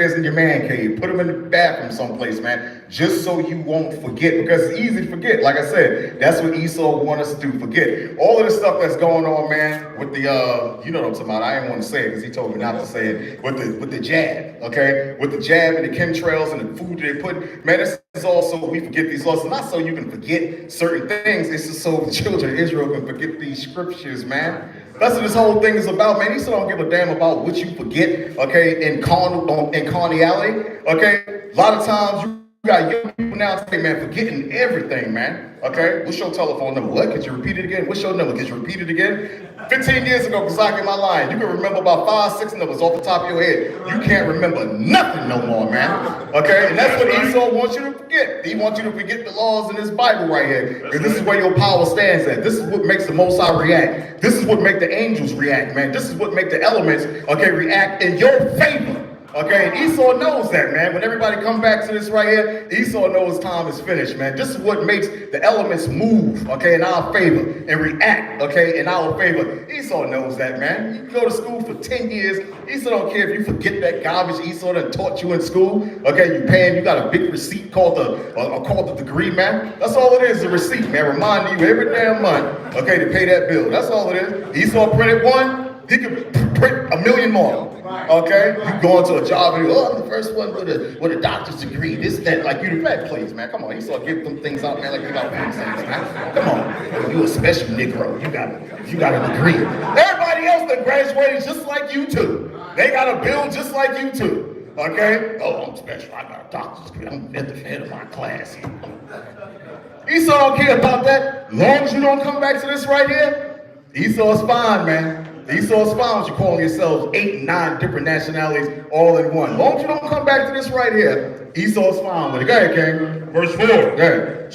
upstairs in your man cave. Put them in the bathroom someplace, man, just so you won't forget, because it's easy to forget. Like I said, that's what Esau wants us to do, forget. All of the stuff that's going on, man, with the, you know what I'm talking about. I didn't want to say it because he told me not to say it. With the jab, okay? With the jab and the chemtrails and the food they put, man, this is also, we forget these laws. It's not so you can forget certain things. It's just so the children of Israel can forget these scriptures, man. That's what this whole thing is about, man. Esau don't give a damn about what you forget, okay, in carnality, okay? A lot of times you got young people now say, man, forgetting everything, man. Okay? What's your telephone number? What? Could you repeat it again? What's your number? Could you repeat it again? 15 years ago, because I get my line, you can remember about 5, 6 numbers off the top of your head. You can't remember nothing no more, man. Okay? And that's what Esau wants you to forget. He wants you to forget the laws in this Bible right here. Because this is where your power stands at. This is what makes the Most High react. This is what makes the angels react, man. This is what makes the elements, okay, react in your favor. Okay, and Esau knows that, man. When everybody come back to this right here, Esau knows time is finished, man. This is what makes the elements move, okay, in our favor and react, okay, in our favor. Esau knows that, man. You go to school for 10 years. Esau don't care if you forget that garbage Esau done taught you in school. Okay, you got a big receipt called the degree, man. That's all it is, a receipt, man, reminding you every damn month, okay, to pay that bill. That's all it is. Esau printed one, he could print 1,000,000 more. Okay, you go into a job and you, I'm the first one with a doctor's degree, this, that, like you the red place, man. Come on, Esau give them things out, man, like you got things, man. Come on, you a special Negro, you got a degree. Everybody else that graduated just like you too. They got a bill just like you too. Okay? Oh, I'm special, I got a doctor's degree, I'm at the head of my class. Esau don't care about that. As long as you don't come back to this right here, Esau's fine, man. Esau's fine with you calling yourselves 8 and 9 different nationalities all in one. As long as you don't come back to this right here, Esau's fine with it. Go ahead, King. Verse 4. Go ahead.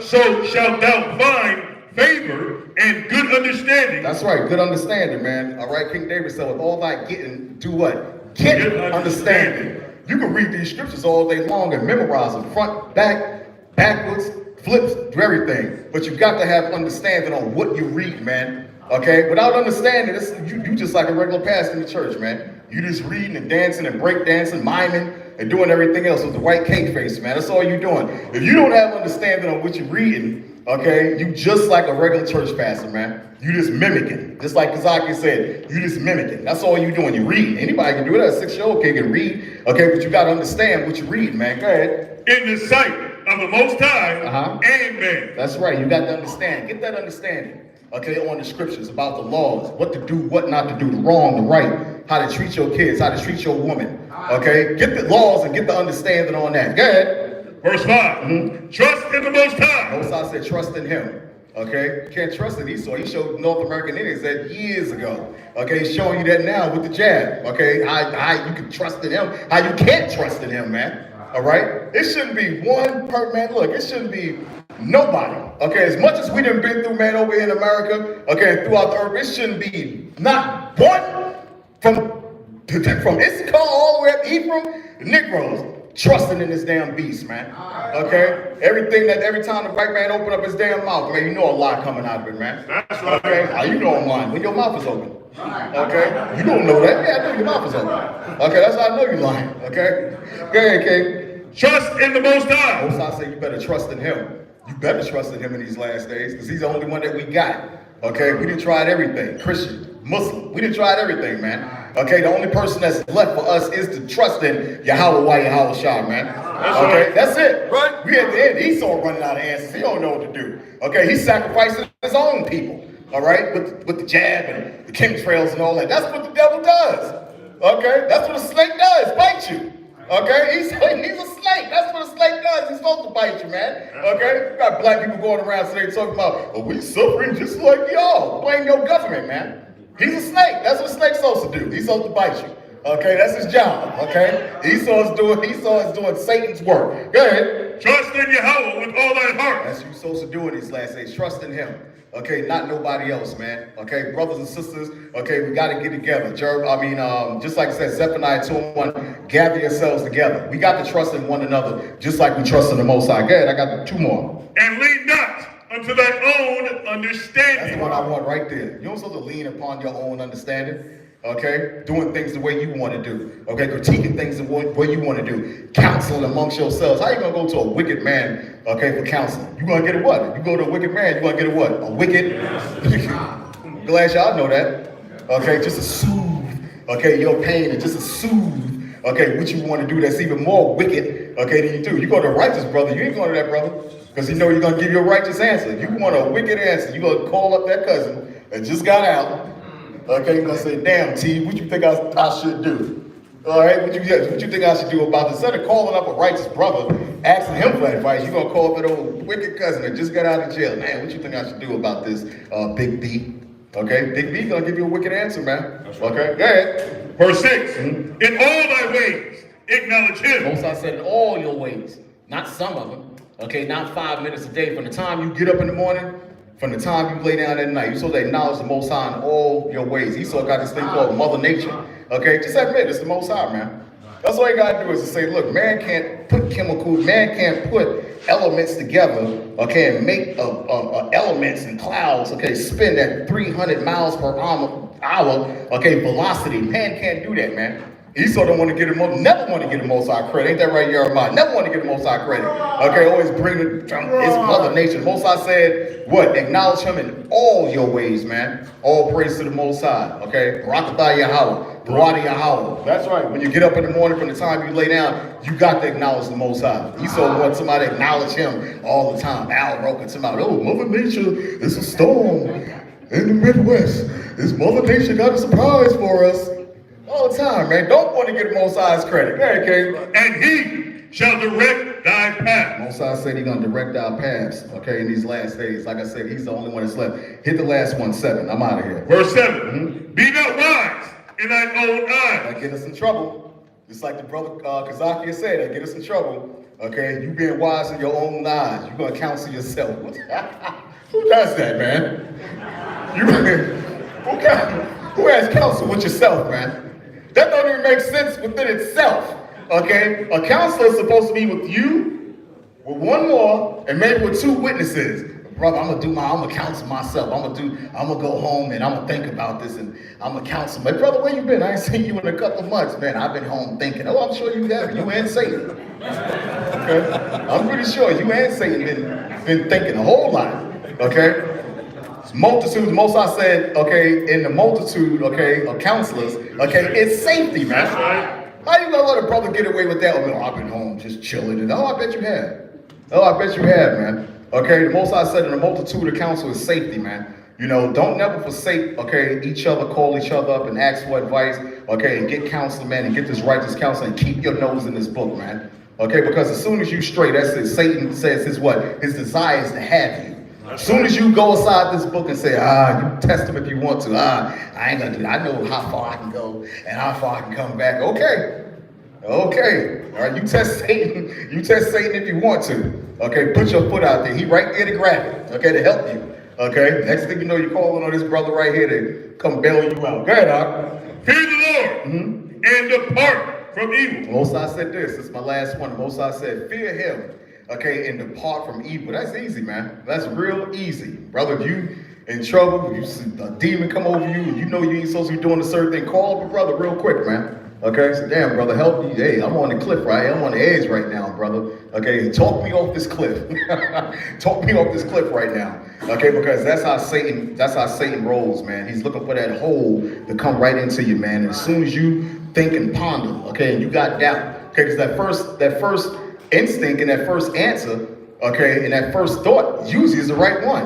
So shalt thou find favor and good understanding. That's right, good understanding, man. All right, King David said, with all thy getting, do what? Get understanding. You can read these scriptures all day long and memorize them, front, back, backwards, flips, do everything. But you got to have understanding on what you read, man. Okay, without understanding this, you just like a regular pastor in the church, man. You just reading and dancing and break dancing, miming, and doing everything else with the white cake face, man. That's all you're doing. If you don't have understanding on what you're reading, okay, you just like a regular church pastor, man. You just mimicking. Just like Kazaki said, you just mimicking. That's all you're doing. You read. Anybody can do that. A 6-year-old kid can read, okay, but you got to understand what you read, man. Go ahead. In the sight of the Most High, amen. That's right. You got to understand. Get that understanding. Okay, on the scriptures about the laws, what to do, what not to do, the wrong, the right, how to treat your kids, how to treat your woman. Okay, get the laws and get the understanding on that. Go ahead. Verse 5. Trust in the Most High. Most High said trust in him. Okay, you can't trust in Esau. He showed North American Indians that years ago. Okay, he's showing you that now with the jab. Okay, how you can trust in him, how you can't trust in him, man. All right, it shouldn't be one per man. Look, it shouldn't be nobody. Okay, as much as we done been through, man, over here in America, okay, and throughout the earth, it shouldn't be not one from Issachar all the way up to Ephraim, Negroes, trusting in this damn beast, man. Okay, every time the white man open up his damn mouth, man, you know a lie coming out of it, man. That's right. Okay, how you know I'm lying? When your mouth is open. Okay, you don't know that. Yeah, I know your mouth is open. Okay, that's how I know you're lying. Okay, go ahead, King. Trust in the Most High. Most High say you better trust in him. You better trust in him in these last days, because he's the only one that we got. Okay, we done tried everything. Christian, Muslim, we done tried everything, man. Okay, the only person that's left for us is to trust in Yahweh Yahweh Shah, man. Okay, that's it. Right. We at the end, Esau running out of answers. He don't know what to do. Okay, he's sacrificing his own people. All right, with the jab and the chemtrails and all that. That's what the devil does. Okay, that's what a snake does, bite you. Okay, he's a snake. That's what a snake does. He's supposed to bite you, man. Okay, you got black people going around today talking about, oh, we suffering just like y'all. Blame your government, man. He's a snake. That's what a snake's supposed to do. He's supposed to bite you. Okay, that's his job. Okay, Esau is doing Satan's work. Go ahead. Trust in Yahweh with all thy heart. That's what you're supposed to do in these last days. Trust in him. Okay, not nobody else, man. Okay, brothers and sisters, okay, we got to get together. Just like I said, Zephaniah 2:1, gather yourselves together. We got to trust in one another, just like we trust in the Most High. Good, I got 2 more. And lean not unto thy own understanding. That's the one I want right there. You're supposed to lean upon your own understanding. Okay, doing things the way you want to do. Okay, critiquing things the way you want to do. Counseling amongst yourselves. How you gonna go to a wicked man? Okay, for counseling. You gonna get a what? If you go to a wicked man, you gonna get a what? A wicked. Glad y'all know that. Okay, just to soothe. Okay, your pain and just to soothe. Okay, what you want to do that's even more wicked. Okay, than you do. You go to a righteous brother. You ain't going to that brother because you know you're gonna give you a righteous answer. You want a wicked answer. You gonna call up that cousin that just got out. Okay, you're gonna say, damn, T, what you think I should do? All right, what you think I should do about this? Instead of calling up a righteous brother, asking him for advice, you're gonna call up that old wicked cousin that just got out of jail. Man, what you think I should do about this, Big B? Okay, Big B gonna give you a wicked answer, man. That's right. Okay, go ahead. Verse 6, in all thy ways, acknowledge him. Most I said in all your ways, not some of them. Okay, not 5 minutes a day. From the time you get up in the morning, from the time you lay down at night, you're supposed to acknowledge the Most High in all your ways. Esau got this thing called Mother Nature. Okay, just admit it's the Most High, man. That's all you gotta do is to say, look, man can't put chemicals, man can't put elements together, okay, and make elements and clouds, okay, spin at 300 miles per hour, okay, velocity. Man can't do that, man. Esau don't want to get him, never want to get the Most High credit. Ain't that right, Jeremiah? Never want to get the Most High credit. Okay, always bring it's Mother Nature. The Most High said, what? Acknowledge him in all your ways, man. All praise to the Most High, okay? Barakatah Yahweh, Barati Yahweh. That's right. When you get up in the morning from the time you lay down, you got to acknowledge the Most High. Esau wants somebody to acknowledge him all the time. Al Roker, somebody, oh, Mother Nature, it's a storm in the Midwest. This Mother Nature got a surprise for us. All the time, man. Don't want to get the Most High's credit. Go ahead, Caleb. And he shall direct thy path. Most High said he's going to direct our paths, okay, in these last days. Like I said, he's the only one that's left. Hit the last one, 7. I'm out of here. Verse 7, be not wise in thine own eyes. That get us in trouble. Just like the brother Kazakia said, that get us in trouble. Okay, you being wise in your own eyes. You're going to counsel yourself. Who does that, man? Who has counsel with yourself, man? That don't even make sense within itself, okay? A counselor is supposed to be with you, with one more, and maybe with 2 witnesses. Brother, I'm gonna counsel myself. I'm gonna go home and I'm gonna think about this and I'm gonna counsel. My brother, where you been? I ain't seen you in a couple of months, man. I've been home thinking. Oh, I'm sure you have. You and Satan. Okay? I'm pretty sure you and Satan been thinking a whole lot, okay? Multitudes, Most High said, okay, in the multitude, okay, of counselors, okay, it's safety, man. That's right. How you gonna let a brother get away with that? Oh, no, I've been home just chilling. And oh, I bet you have. Oh, I bet you have, man. Okay, the Most High said in the multitude of counsel is safety, man. You know, don't never forsake, okay, each other, call each other up and ask for advice, okay, and get counsel, man, and get this righteous counsel and keep your nose in this book, man. Okay, because as soon as you stray, that's it. Satan says his what? His desire is to have you. As soon as you go aside this book and say, you test him if you want to. I ain't gonna do that. I know how far I can go and how far I can come back. Okay. All right, you test Satan. You test Satan if you want to. Okay, put your foot out there. He right there to grab it. Okay, to help you. Okay, next thing you know, you're calling on this brother right here to come bail you out. Go ahead, Doc. Fear the Lord and depart from evil. Most High said this is my last one. Most High said, fear him. Okay, and depart from evil. That's easy, man. That's real easy. Brother, if you in trouble, you see a demon come over you, and you know you ain't supposed to be doing a certain thing, call up a brother real quick, man. Okay, so damn, brother, help me. Hey, I'm on the cliff, right? I'm on the edge right now, brother. Okay, talk me off this cliff. Talk me off this cliff right now. Okay, because that's how Satan rolls, man. He's looking for that hole to come right into you, man. And as soon as you think and ponder, okay, and you got doubt, okay, because that first instinct and that first answer, okay, and that first thought usually is the right one.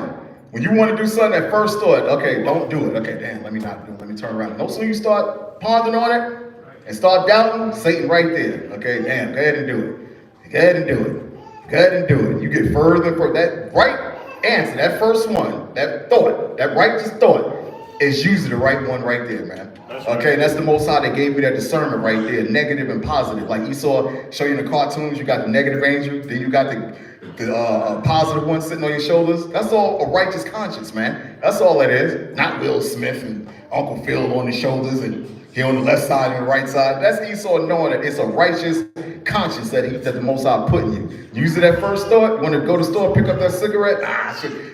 When you want to do something, that first thought, okay, don't do it. Okay, damn, let me not do it. Let me turn around. No sooner you start pondering on it and start doubting, Satan right there. Okay, damn, go ahead and do it. Go ahead and do it. Go ahead and do it. You get further for that right answer, that first one, that thought, that righteous thought is usually the right one right there, man. Okay, that's the Most High that gave you that discernment right there, negative and positive. Like Esau show you in the cartoons, you got the negative angel, then you got the positive one sitting on your shoulders. That's all a righteous conscience, man. That's all it is. Not Will Smith and Uncle Phil on the shoulders and he on the left side and the right side. That's Esau knowing that it's a righteous conscience that the Most High put in you. Usually that first thought, you want to go to the store, pick up that cigarette.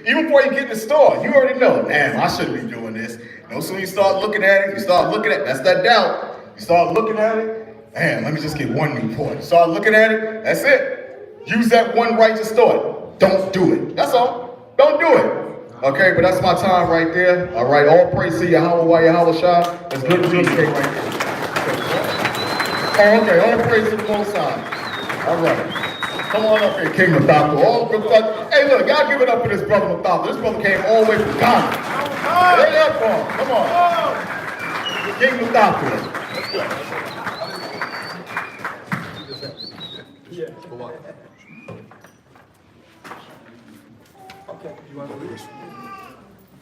Even before you get in the store, you already know, damn, I shouldn't be doing this. No sooner you start looking at it, that's that doubt. You start looking at it, man, let me just get one new point. Start looking at it, that's it. Use that one righteous thought. Don't do it. That's all. Don't do it. Okay, but that's my time right there. All right, all praise to Yahweh Shah. It's good to be here right there. Oh, okay, all praise to the Most High. All right. Come on up here, King Mathafa. All good stuff. Hey, look, y'all give it up for this brother Mathafa. This brother came all the way from Ghana. Lay up for him. Come on. King Mathafa. Let's go.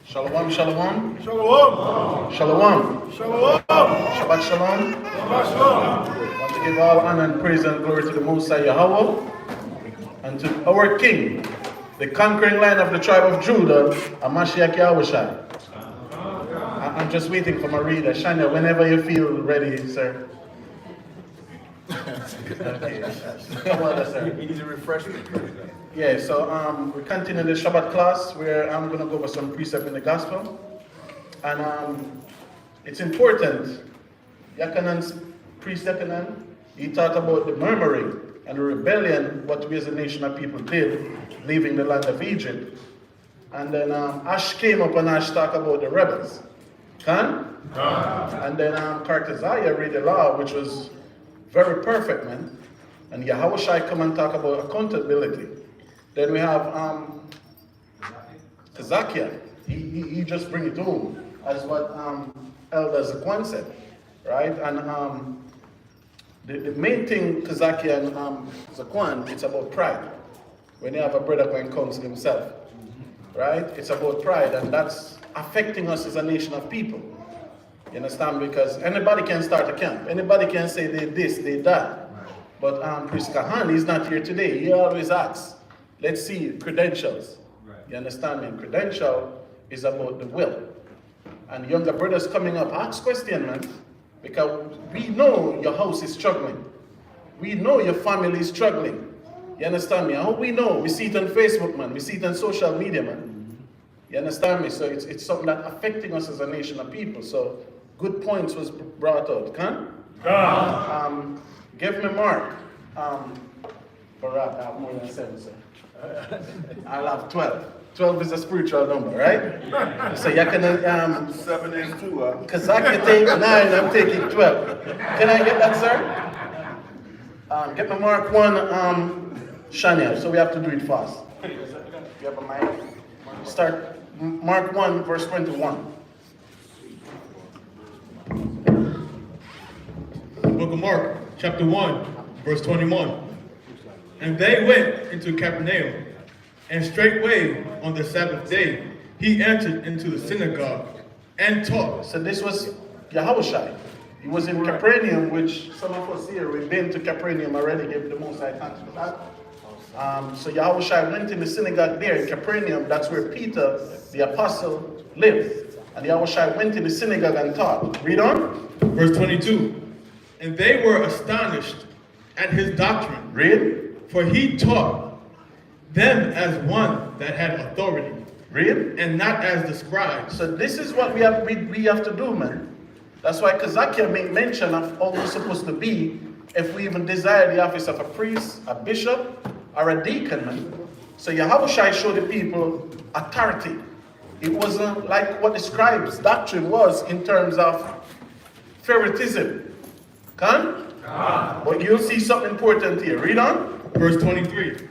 Shalom, shalom. Shalom. Shalom. Shalom. Shabbat shalom. Shabbat shalom. I want to give all honor and praise and glory to the Most High Yahweh and to our King, the conquering Lion of the tribe of Judah, Mashiach Yahushua. I'm just waiting for my reader. Shania, whenever you feel ready, sir. Okay. Come on, sir. He needs a refreshment. Yeah, so we continue the Shabbat class where I'm going to go over some precept in the gospel. And it's important. Yakanan's priest Yakanan, he talked about the murmuring and the rebellion, what we as a nation of people did, leaving the land of Egypt. And then Ash came up and Ash talked about the rebels. Can? And then Cartesiah read the law, which was very perfect, man. And Yahushua come and talk about accountability. Then we have Kazakia. He just bring it home as what Elder Zakwan said, right? And the main thing Kazakia and Zakwan, it's about pride. When you have a brother going counsel himself, right? It's about pride, and that's affecting us as a nation of people. You understand? Because anybody can start a camp. Anybody can say they this, they that. But Priest Kahan, he's not here today. He always asks, let's see credentials. You understand me? Credential is about the will. And younger brothers coming up, ask question, man. Because we know your house is struggling. We know your family is struggling. You understand me? How we know? We see it on Facebook, man. We see it on social media, man. You understand me? So it's something that's affecting us as a nation of people. So good points was brought out. Can? Give me Mark. Barak, I have more than 7, sir. I'll have 12. 12 is a spiritual number, right? So you can 7 is 2. because I can take 9, I'm taking 12. Can I get that, sir? Get me Mark 1, Shania, so we have to do it fast. You have a mic? Start Mark 1, verse 21. Book of Mark, chapter 1, verse 21. And they went into Capernaum, and straightway on the Sabbath day he entered into the synagogue and taught. So this was Yahushua. He was in Capernaum, which some of us here, we've been to Capernaum already, gave the Most High thanks for that. So Yahushua went in the synagogue there in Capernaum. That's where Peter, the apostle, lived. And Yahushua went in the synagogue and taught. Read on. Verse 22. And they were astonished at his doctrine. Read. For he taught them as one that had authority. Read. And not as the scribes. So this is what we have to do, man. That's why Kazakia made mention of how we're supposed to be if we even desire the office of a priest, a bishop, or a deacon, man. So Yahushua showed the people authority. It wasn't like what the scribes' doctrine was in terms of favoritism. Can? But you'll see something important here. Read on. Verse 23.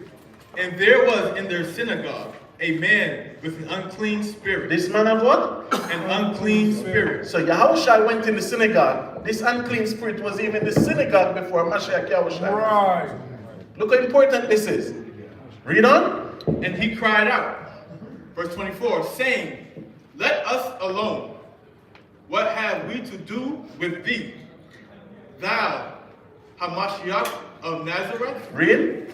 And there was in their synagogue a man with an unclean spirit. This man of what? An unclean spirit. So Yahushua went in the synagogue. This unclean spirit was even in the synagogue before Mashiach Yahushua. Right. Look how important this is. Read on. And he cried out, verse 24, saying, Let us alone. What have we to do with thee, thou, Hamashiach of Nazareth? Read.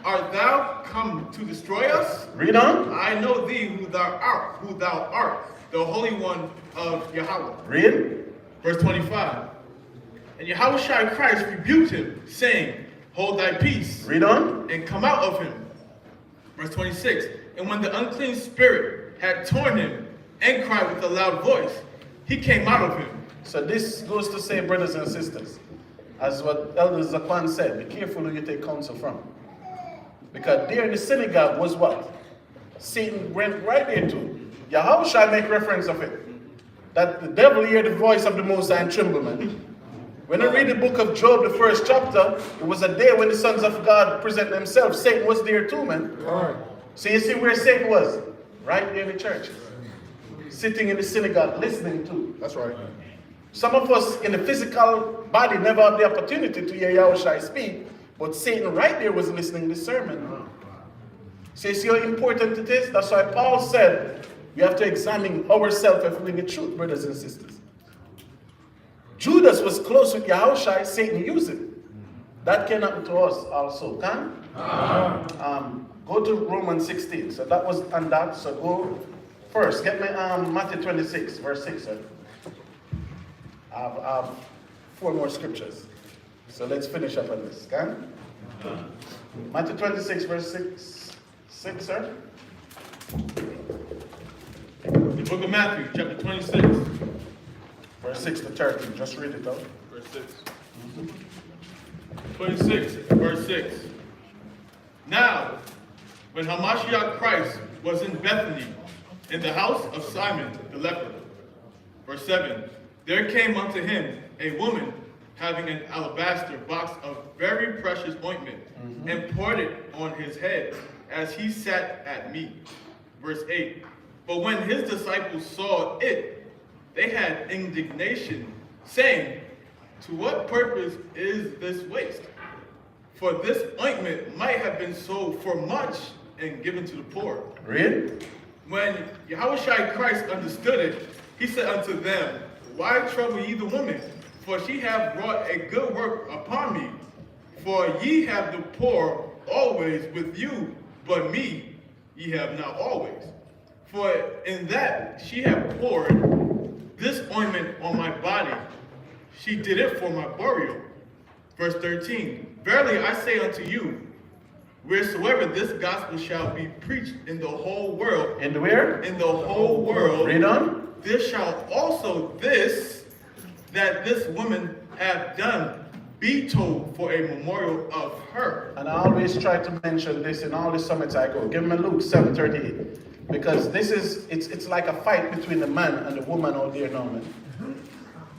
Art thou come to destroy us? Read on. I know thee who thou art, the Holy One of Yahweh. Read. Verse 25. And Yahushua Christ rebuked him, saying, Hold thy peace, Read on. and come out of him. Verse 26. And when the unclean spirit had torn him, and cried with a loud voice, he came out of him. So this goes to say, brothers and sisters, as what Elder Zakwan said, be careful who you take counsel from. Because there in the synagogue was what? Satan went right there too. Yahweh shall make reference of it. That the devil hear the voice of the Most High and tremble, man. When I read the book of Job, the first chapter, it was a day when the sons of God present themselves. Satan was there too, man. So you see where Satan was? Right there in the church. Sitting in the synagogue, listening to. That's right. Some of us in the physical body never have the opportunity to hear Yahushua speak, but Satan right there was listening to the sermon. So you see how important it is? That's why Paul said, we have to examine ourselves if we're in the truth, brothers and sisters. Judas was close with Yahushua, Satan used it. That can happen to us also, can? Go to Romans 16. So that was on that. So go first. Get me Matthew 26, verse 6. Sir. I have 4 more scriptures. So let's finish up on this, can? Matthew 26, verse 6, sir. The book of Matthew, chapter 26, Verse 6 to 13. Just read it out. verse 6. 26, verse 6. Now, when Hamashiach Christ was in Bethany, in the house of Simon the leper, verse 7, there came unto him a woman having an alabaster box of very precious ointment, and poured it on his head as he sat at meat. Verse 8, but when his disciples saw it, they had indignation, saying, to what purpose is this waste? For this ointment might have been sold for much and given to the poor. Read. When Yahushua Christ understood it, he said unto them, why trouble ye the woman? For she hath wrought a good work upon me. For ye have the poor always with you, but me ye have not always. For in that she hath poured this ointment on my body, she did it for my burial. Verse 13, verily I say unto you, wheresoever this gospel shall be preached in the whole world, And where? in the whole world, Read on. this shall also this that this woman hath done be told for a memorial of her. And I always try to mention this in all the summits I go. Give me Luke 7:38. Because this is, it's like a fight between the man and the woman out there now, man.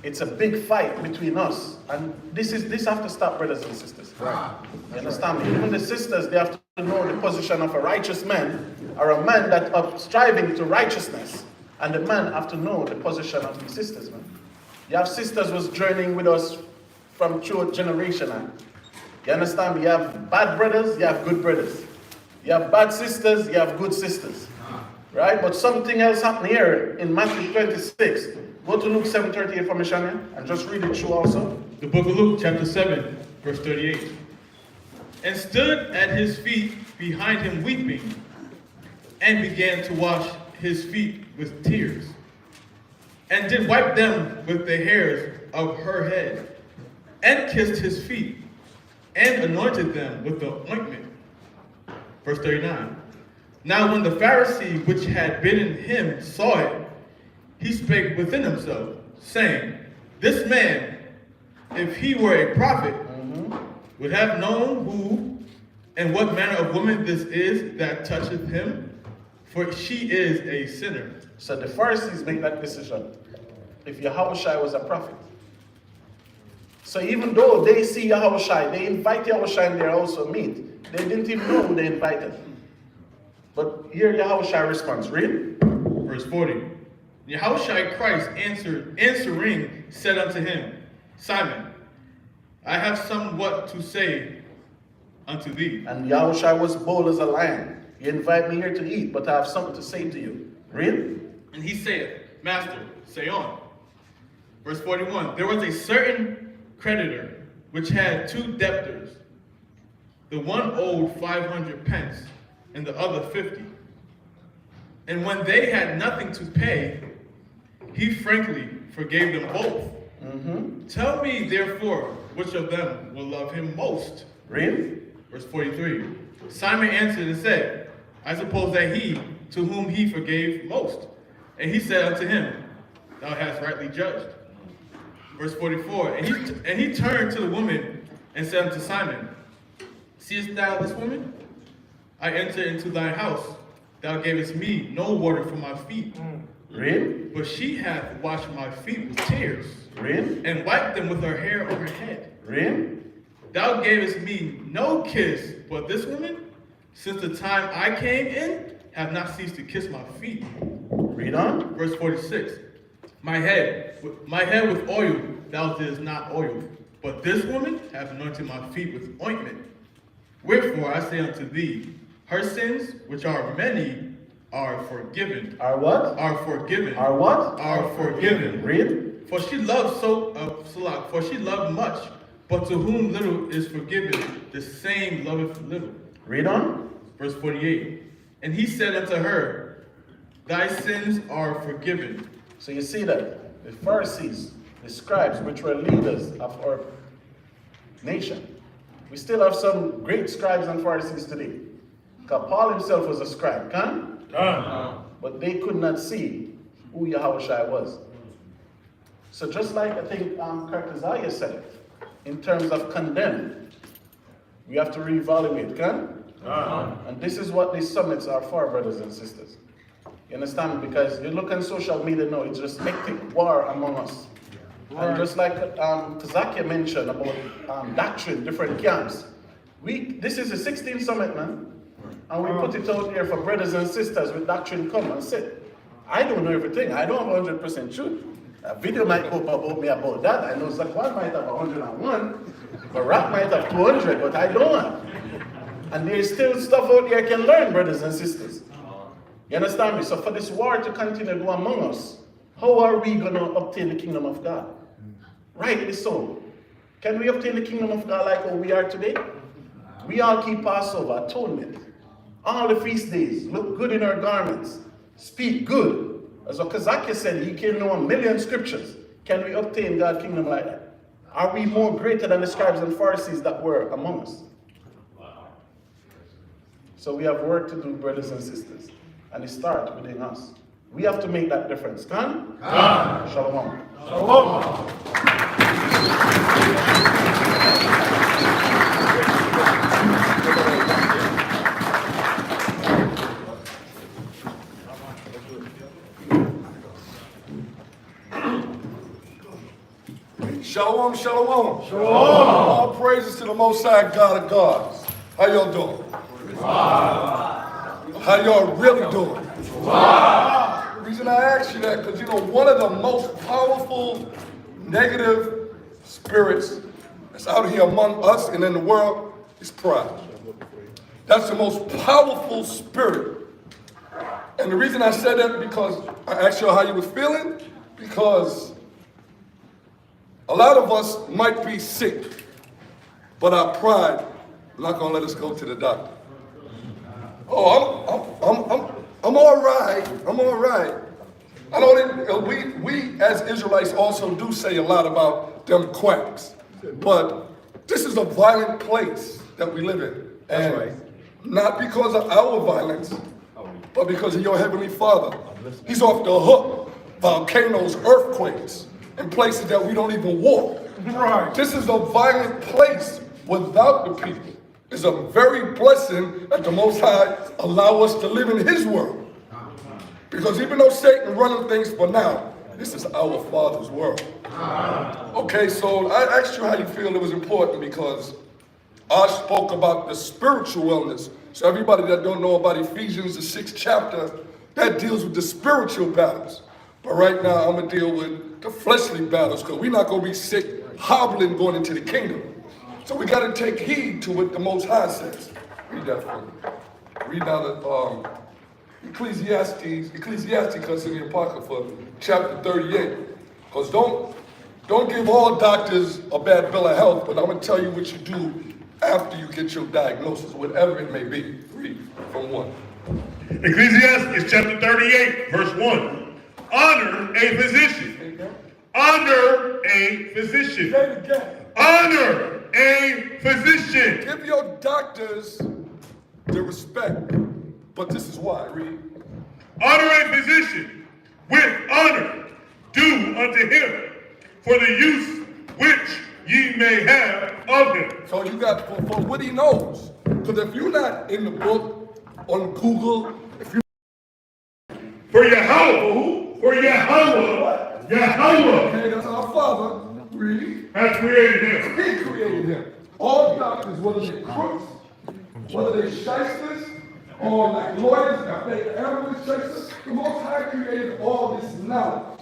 It's a big fight between us. And this have to stop, brothers and sisters. You understand me? Even the sisters, they have to know the position of a righteous man, or a man that are striving to righteousness. And the man have to know the position of the sisters, man. You have sisters who's journeying with us from through generation. Man. You understand me? You have bad brothers, you have good brothers. You have bad sisters, you have good sisters. Right? But something else happened here in Matthew 26. Go to Luke 7:38 for me, Shania, and just read it through also. The book of Luke, chapter 7, verse 38. And stood at his feet behind him weeping, and began to wash his feet with tears, and did wipe them with the hairs of her head, and kissed his feet, and anointed them with the ointment. Verse 39. Now when the Pharisee which had bidden him saw it, he spake within himself, saying, this man, if he were a prophet, would have known who and what manner of woman this is that toucheth him, for she is a sinner. So the Pharisees make that decision. If Yahushua was a prophet. So even though they see Yahushua, they invite Yahushua in their house to meet. They didn't even know who they invited. But here Yahushua responds. Read. Verse 40. Yahushua Christ answering said unto him, Simon, I have somewhat to say unto thee. And Yahushua was bold as a lion. You invite me here to eat, but I have something to say to you. Read. And he saith, Master, say on. Verse 41. There was a certain creditor which had 2 debtors. The one owed 500 pence, and the other 50. And when they had nothing to pay, he frankly forgave them both. Tell me, therefore, which of them will love him most? Read. Verse 43. Simon answered and said, I suppose that he to whom he forgave most. And he said unto him, thou hast rightly judged. Verse 44, and he turned to the woman and said unto Simon, seest thou this woman? I entered into thine house. Thou gavest me no water for my feet. Read. But she hath washed my feet with tears, Read. and wiped them with her hair on her head. Read. Thou gavest me no kiss, but this woman, since the time I came in, have not ceased to kiss my feet. Read on. Verse 46, my head with oil thou didst not oil, but this woman hath anointed my feet with ointment. Wherefore I say unto thee, her sins, which are many, are forgiven. Are what? Are forgiven. Are what? Are forgiven. Read. For she loved for she loved much, but to whom little is forgiven, the same loveth little. Read on. Verse 48, and he said unto her, thy sins are forgiven. So you see that the Pharisees, the scribes, which were leaders of our nation, we still have some great scribes and Pharisees today. Because Paul himself was a scribe, but they could not see who Yahushua was. So just like I think Kirk said it, in terms of condemn, we have to reevaluate, And this is what these summits are for, brothers and sisters. You understand? Because you look on social media now, it's just hectic war among us. And just like Kazakia mentioned about doctrine, different camps, this is the 16th summit, man. And we put it out here for brothers and sisters with doctrine come and sit. I don't know everything. I don't have 100% truth. A video might go up about me about that. I know Zakwan might have 101, but Rock might have 200, but I don't. And there's still stuff out there I can learn, brothers and sisters. You understand me? So for this war to continue to go among us, how are we going to obtain the kingdom of God? Rightly so. Can we obtain the kingdom of God like how we are today? We all keep Passover, atonement. All the feast days, look good in our garments, speak good. As Okazakia said, he can know 1,000,000 scriptures. Can we obtain God's kingdom like that? Are we more greater than the scribes and Pharisees that were among us? So we have work to do, brothers and sisters. And it starts within us. We have to make that difference. Can? Shalom. Shalom. Shalom, shalom. Shalom. All praises to the Most High God of gods. How y'all doing? How y'all really doing? The reason I ask you that, because you know, one of the most powerful negative spirits that's out here among us and in the world is pride. That's the most powerful spirit. And the reason I said that, because I asked you how you were feeling, because a lot of us might be sick, but our pride is not gonna let us go to the doctor. Oh, I'm all right. I'm all right. I know we as Israelites also do say a lot about them quacks, but this is a violent place that we live in, and not because of our violence, but because of your Heavenly Father. He's off the hook. Volcanoes, earthquakes, in places that we don't even walk. Right. This is a violent place without the people. It's a very blessing that the Most High allow us to live in His world. Because even though Satan running things for now, this is our Father's world. Okay, so I asked you how you feel. It was important because I spoke about the spiritual wellness. So everybody that don't know about Ephesians, the 6th chapter, that deals with the spiritual battles. But right now, I'm going to deal with the fleshly battles, because we're not going to be sick, hobbling, going into the kingdom. So we got to take heed to what the Most High says. Read that for me. Read out of Ecclesiastes, because in the Apocrypha, chapter 38. Because don't give all doctors a bad bill of health, but I'm going to tell you what you do after you get your diagnosis, whatever it may be. Read from 1. Ecclesiastes chapter 38, verse 1. Honor a physician. Honor a physician. Say it again. Honor a physician. Give your doctors the respect. But this is why. Read. Honor a physician with honor. do unto him for the use which ye may have of him. So you got for what he knows. Because if you're not in the book, on Google, if you For Yahweh, who? For Yahweh, Yahweh okay, that's our Father, read, has created him. he created him. All doctors, whether they crooks, whether they shysters, or like lawyers, if they analysts, shysters, the Most High created all this knowledge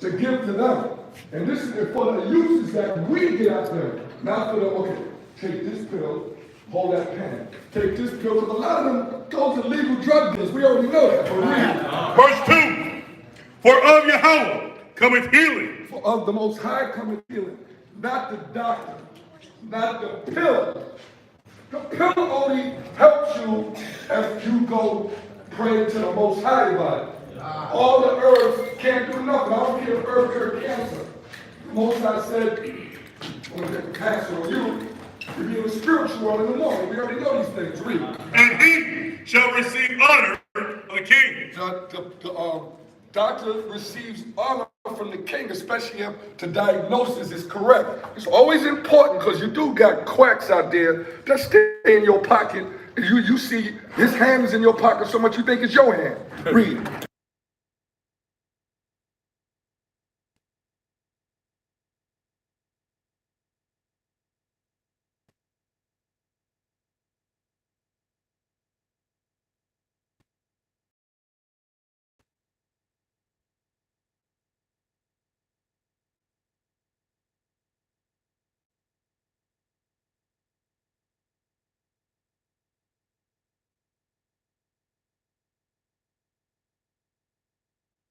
to give to them. And this is for the uses that we get out there. Not for the, okay, take this pill, hold that pen. Take this pill, because a lot of them go to legal drug dealers. We already know that. But Verse 2. For of Yahweh cometh healing. for of the Most High cometh healing, not the doctor, not the pill. The pill only helps you if you go pray to the Most High about it. All the herbs can't do nothing. I don't care if herbs cure cancer. The Most High said, I'm going to get cancer on you. You're being a spiritual world in the morning. We already know these things. Read. And he shall receive honor of the king. The doctor receives honor from the king, especially if the diagnosis is correct. It's always important because you do got quacks out there that stay in your pocket. You see his hand is in your pocket so much you think it's your hand. Read.